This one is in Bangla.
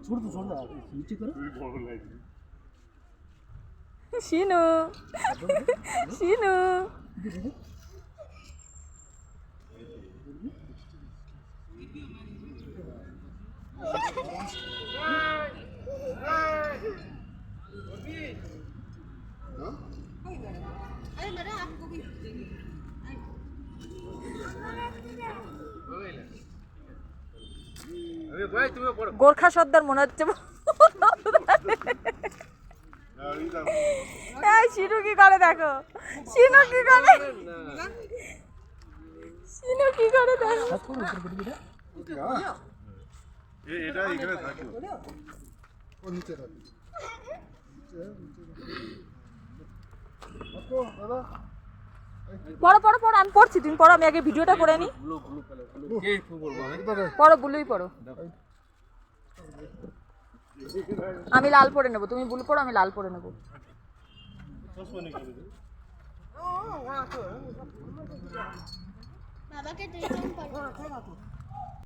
छोड़ दो नीचे करो শিনু শিনু গোর্খা সর্দার মনে হচ্ছে। শিনু কি করে দেখো, শিনু কি করে, শিনু কি করে দেখো। পড়ো পড়ো পড়ো, আমি পড়ছি, তুমি পড়ো, আমি আগে ভিডিওটা করে নি। পড়ো, ব্লুই পড়ো। আমি লাল পরে নেবো, তুমি ব্লু পড়ো, আমি লাল পরে নেবো। বাবাকে